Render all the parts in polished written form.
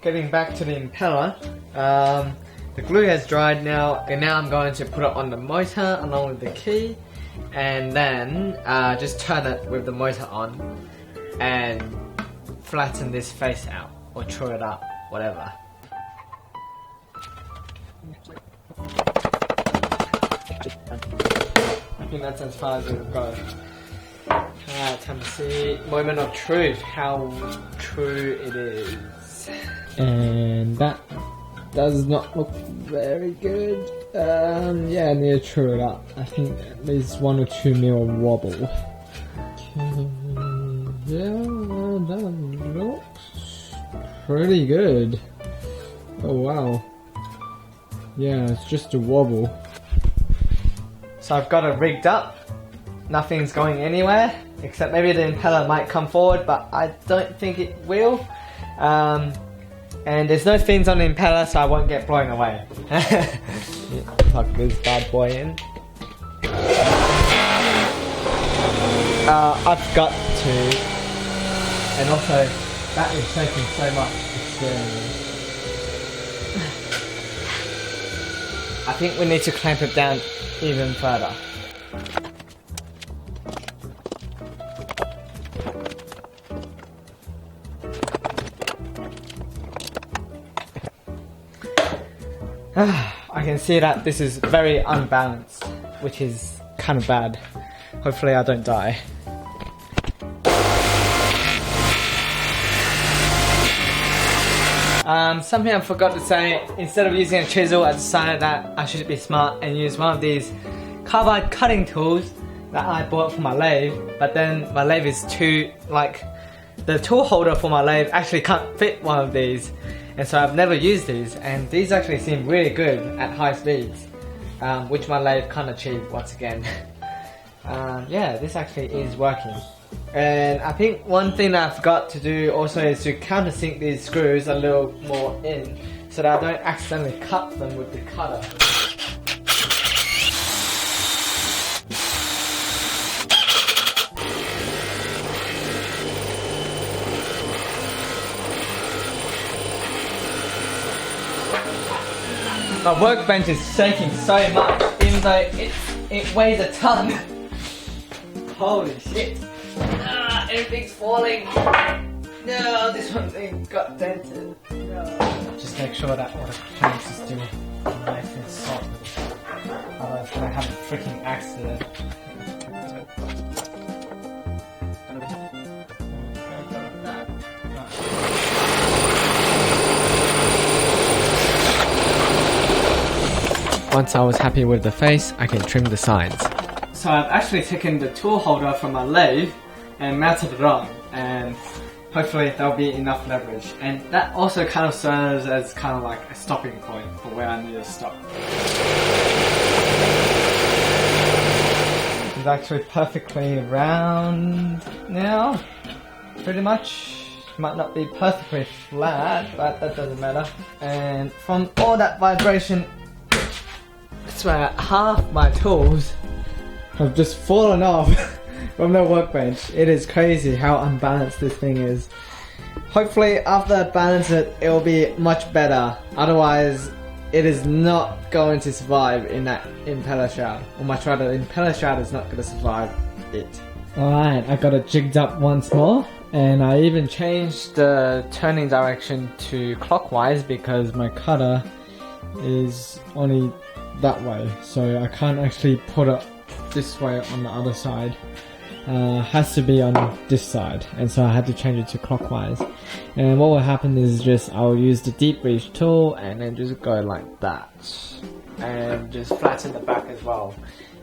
getting back to the impeller. The glue has dried now, and now I'm going to put it on the motor along with the key, and then just turn it with the motor on and flatten this face out or true it up, whatever. I think that's as far as it'll go. Alright, time to see moment of truth, how true it is. And that does not look very good. Yeah, I need to true it up. I think at least 1 or 2 mil wobble. Okay, yeah, that looks pretty good. Oh wow. Yeah, it's just a wobble. So I've got it rigged up. Nothing's going anywhere, except maybe the impeller might come forward, but I don't think it will. And there's no fins on the impeller, so I won't get blown away. Plug this bad boy in. I've got to, and also that is shaking so much, it's scaring me. I think we need to clamp it down even further. I can see that this is very unbalanced, which is kind of bad. Hopefully I don't die. Something I forgot to say, instead of using a chisel, I decided that I should be smart and use one of these carbide cutting tools that I bought for my lathe, but then my lathe is too, the tool holder for my lathe actually can't fit one of these, and so I've never used these, and these actually seem really good at high speeds, which my lathe can't achieve once again. Yeah, this actually is working. And I think one thing that I forgot to do also is to countersink these screws a little more in, so that I don't accidentally cut them with the cutter. My workbench is shaking so much, even though it weighs a ton. Holy shit. Everything's falling. No, this one thing got dented. No. Just make sure that all the clamps is still nice and soft. Otherwise I'm gonna have a freaking accident. Once I was happy with the face, I can trim the sides. So I've actually taken the tool holder from my lathe and mounted it on, and hopefully there'll be enough leverage. And that also kind of serves as kind of like a stopping point for where I need to stop. It's actually perfectly round now, pretty much. Might not be perfectly flat, but that doesn't matter. And from all that vibration, I swear half my tools have just fallen off from the workbench. It is crazy how unbalanced this thing is. Hopefully after I balance it, it'll be much better. Otherwise, it is not going to survive in that impeller shroud. Or much rather, the impeller shroud is not going to survive it. Alright, I got it jigged up once more. And I even changed the turning direction to clockwise because my cutter is only that way. So I can't actually put it this way on the other side. Has to be on this side, and so I had to change it to clockwise. And what will happen is just I'll use the deep reach tool and then just go like that and just flatten the back as well,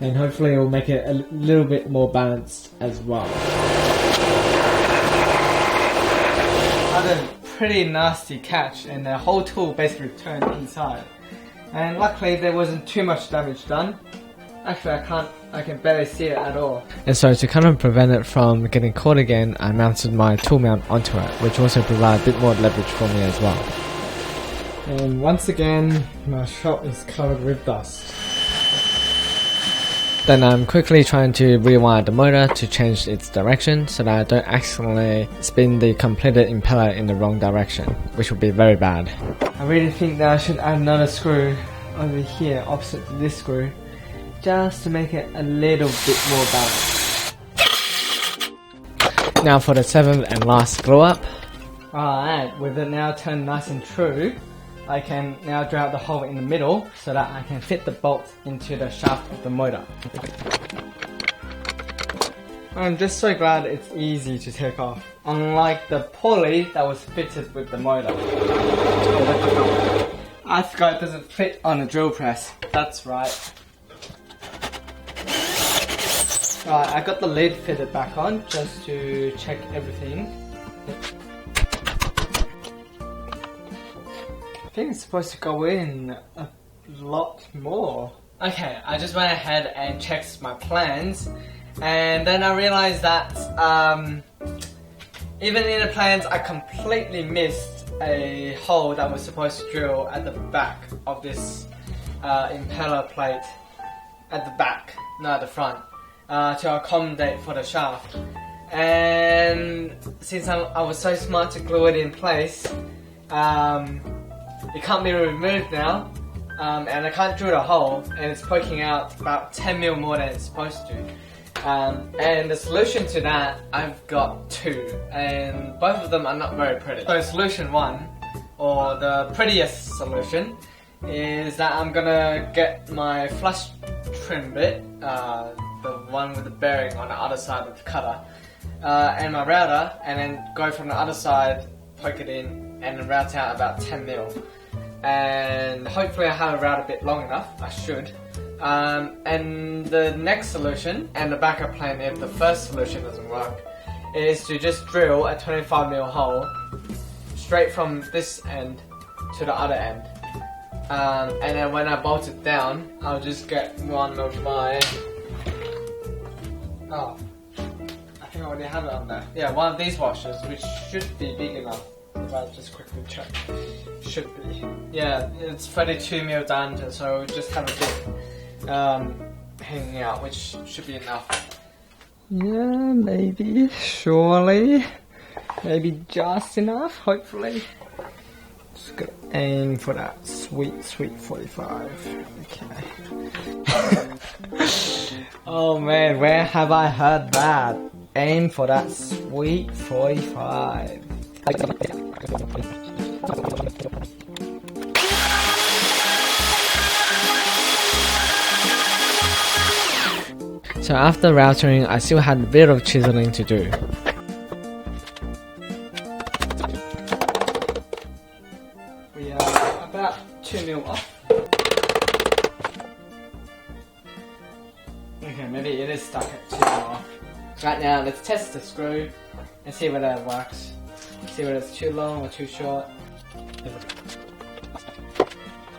and hopefully it will make it a little bit more balanced as well. I had a pretty nasty catch and the whole tool basically turned inside, and luckily there wasn't too much damage done. Actually, I can barely see it at all. And so to kind of prevent it from getting caught again, I mounted my tool mount onto it, which also provides a bit more leverage for me as well. And once again, my shop is covered with dust. Then I'm quickly trying to rewire the motor to change its direction so that I don't accidentally spin the completed impeller in the wrong direction, which would be very bad. I really think that I should add another screw over here opposite to this screw, just to make it a little bit more balanced. Now for the 7th and last glue up. Alright, with it now turned nice and true, I can now drill out the hole in the middle so that I can fit the bolt into the shaft of the motor. I'm just so glad it's easy to take off, unlike the pulley that was fitted with the motor. I forgot it doesn't fit on a drill press, that's right. Right, I got the lid fitted back on just to check everything. I think it's supposed to go in a lot more. Okay, I just went ahead and checked my plans, and then I realized that even in the plans I completely missed a hole that was supposed to drill at the back of this impeller plate at the back, not at the front, to accommodate for the shaft. And since I was so smart to glue it in place, it can't be removed now, and I can't drill the hole, and it's poking out about 10 mil more than it's supposed to. And the solution to that, I've got two, and both of them are not very pretty. So solution one, or the prettiest solution, is that I'm gonna get my flush trim bit, the one with the bearing on the other side of the cutter, and my router, and then go from the other side, poke it in, and then route out about 10 mil. And hopefully I have a router bit long enough, I should. And the next solution, and the backup plan if the first solution doesn't work, is to just drill a 25 mil hole straight from this end to the other end. And then when I bolt it down, I'll just get one of my... Oh, I think I already have it on there. Yeah, one of these washers, which should be big enough. If I just quickly check. Should be. Yeah, it's 32 mil diameter, so just have a bit hanging out, which should be enough. Yeah, maybe, surely. Maybe just enough, hopefully. Just gotta aim for that sweet 45. Okay. Oh man, where have I heard that? Aim for that sweet 45. So after routering, I still had a bit of chiseling to do. We are about 2 mil off. Okay, maybe it is stuck at 2 mil off. Right now, let's test the screw and see whether it works. See whether it's too long or too short.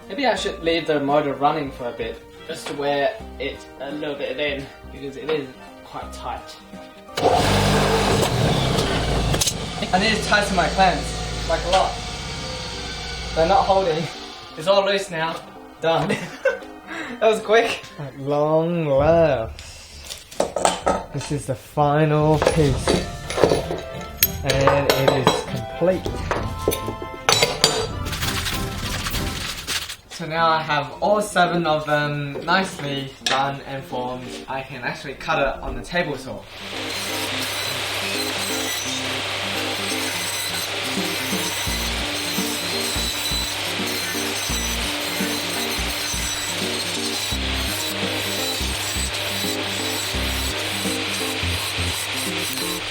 Maybe I should leave the motor running for a bit, just to wear it a little bit in, because it is quite tight. I need to tighten my clamps, like a lot. They're not holding. It's all loose now. Done. That was quick. At long last, this is the final piece. And it is complete. So now I have all 7 of them nicely done and formed. I can actually cut it on the table saw.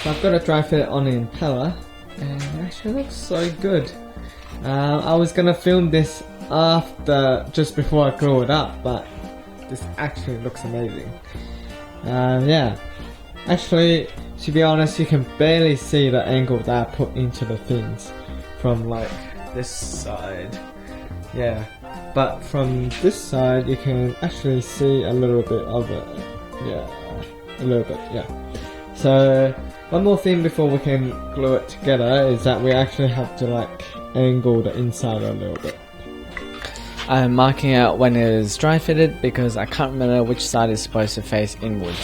So I've got a dry fit on the impeller, and it actually looks so good. I was gonna film this after, just before I glue it up, but this actually looks amazing. Yeah, actually, to be honest, you can barely see the angle that I put into the things from like this side. Yeah, but from this side you can actually see a little bit of it. Yeah, a little bit, yeah. So one more thing before we can glue it together is that we actually have to like angle the inside a little bit. I'm marking out when it is dry fitted because I can't remember which side is supposed to face inwards.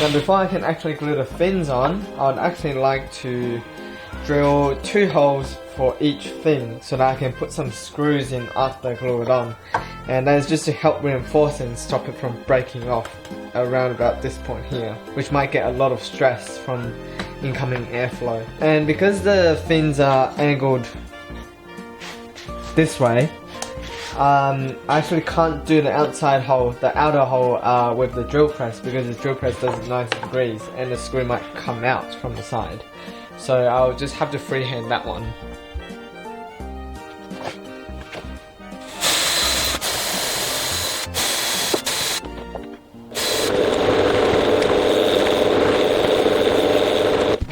Now before I can actually glue the fins on, I would actually like to drill 2 holes for each fin so that I can put some screws in after I glue it on, and that is just to help reinforce it and stop it from breaking off around about this point here, which might get a lot of stress from incoming airflow. And because the fins are angled this way, I actually can't do the outside hole, the outer hole with the drill press, because the drill press does it 90 degrees and the screw might come out from the side. So I'll just have to freehand that one.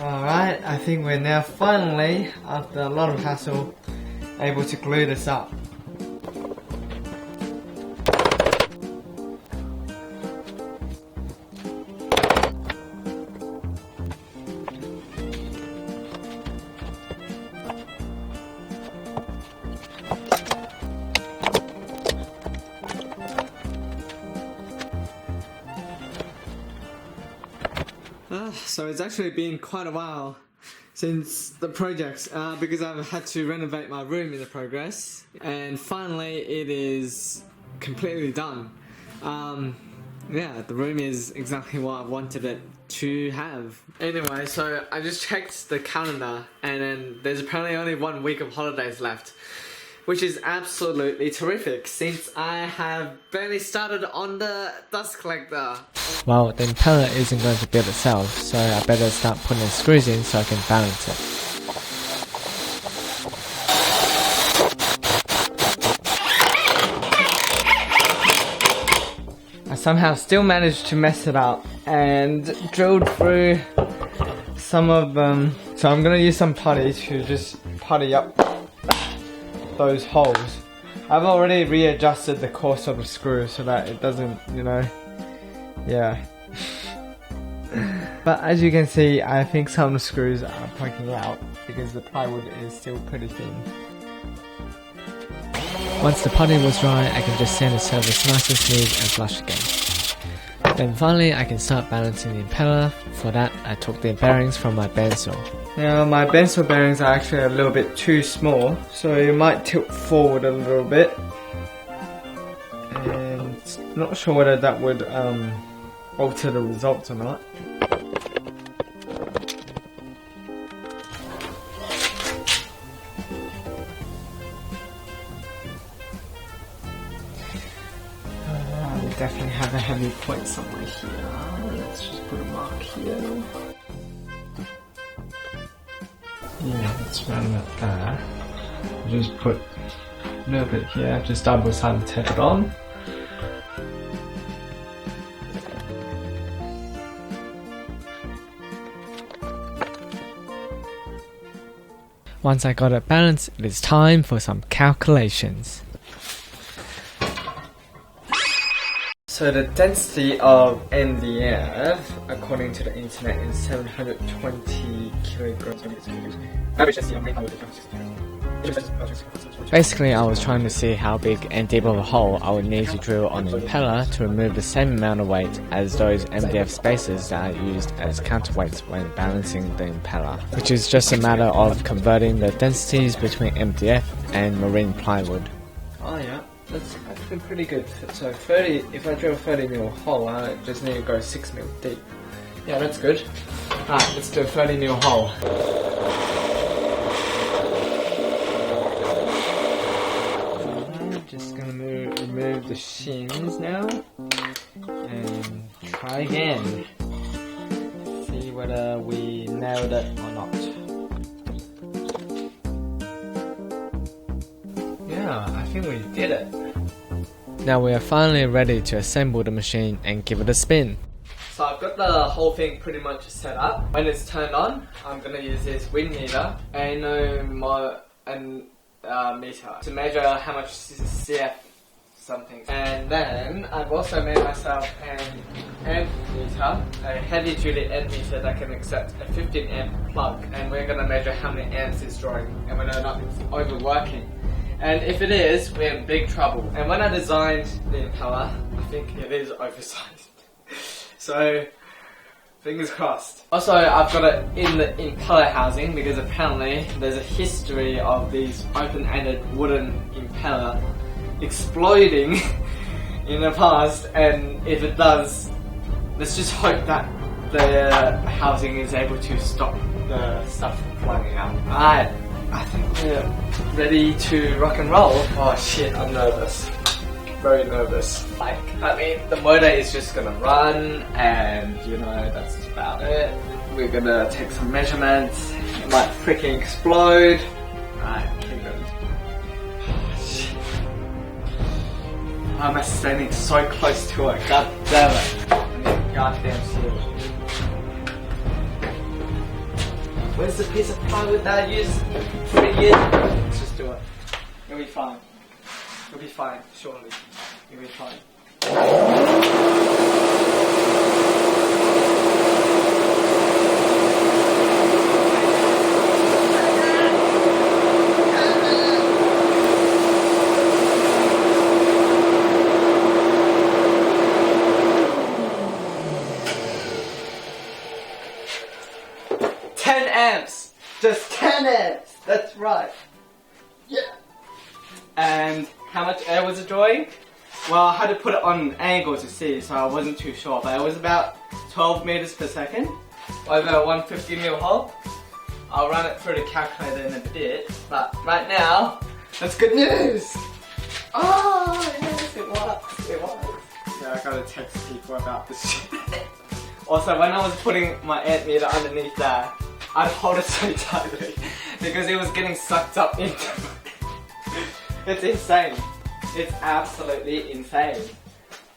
Alright, I think we're now finally, after a lot of hassle, able to glue this up. So it's actually been quite a while since the project, because I've had to renovate my room in the progress, and finally it is completely done. Yeah, the room is exactly what I wanted it to have. Anyway, so I just checked the calendar, and then there's apparently only 1 week of holidays left, which is absolutely terrific since I have barely started on the dust collector. Well, the impeller isn't going to build itself, so I better start putting the screws in so I can balance it. I somehow still managed to mess it up and drilled through some of them. So I'm going to use some putty to just putty up those holes. I've already readjusted the course of the screw so that it doesn't, you know, yeah. But as you can see, I think some of the screws are poking out because the plywood is still pretty thin. Once the putty was dry, I can just sand the surface nice and smooth and flush again. Then finally I can start balancing the impeller. For that I took the bearings from my bandsaw. Now my bandsaw bearings are actually a little bit too small, so you might tilt forward a little bit. And not sure whether that would alter the results or not. We definitely have a heavy point somewhere here. Let's just put a mark here. Yeah, it's around about there. Just put a little bit here, just double side tape it on. Once I got it balanced, it is time for some calculations. So the density of MDF, according to the internet, is 720 kilograms. Basically, I was trying to see how big and deep of a hole I would need to drill on the impeller to remove the same amount of weight as those MDF spacers that are used as counterweights when balancing the impeller, which is just a matter of converting the densities between MDF and marine plywood. Oh yeah, that's actually pretty good. So 30, if I drill a 30mm hole, I just need to go 6mm deep. Yeah, that's good. Alright, let's do a 30mm hole. Just gonna remove the shims now and try again. See whether we nailed it or not. Yeah, I think we did it. Now we are finally ready to assemble the machine and give it a spin. So I've got the whole thing pretty much set up. When it's turned on, I'm gonna use this wind meter and meter to measure how much something. And then I've also made myself an amp meter, a heavy duty amp meter that can accept a 15 amp plug, and we're going to measure how many amps it's drawing and whether or not it's overworking. And if it is, we're in big trouble. And when I designed the impeller, I think it is oversized. So fingers crossed. Also, I've got it in the impeller housing because apparently there's a history of these open-ended wooden impeller exploding in the past, and if it does, let's just hope that the housing is able to stop the stuff from flying out. Alright, I think we're ready to rock and roll. Oh shit, I'm nervous. Very nervous. Like, I mean, the motor is just gonna run, and you know, that's about it. We're gonna take some measurements. It might freaking explode. Alright, keep going. Oh, shit. Why am I standing so close to it? God damn it. I need goddamn shield. Where's the piece of plywood that I used for a year? Let's just do it. It'll be fine. You'll be fine, surely. You'll be fine. 10 amps! Just 10 amps! That's right. Yeah. And how much air was it drawing? Well, I had to put it on an angle to see, so I wasn't too sure, but it was about 12 meters per second over a 150 mil hole. I'll run it through the calculator in a bit, but right now, that's good news! Oh, yes, it was, it was. Yeah, I gotta text people about this shit. Also, when I was putting my amp meter underneath that, I'd hold it so tightly because it was getting sucked up into it. It's insane. It's absolutely insane.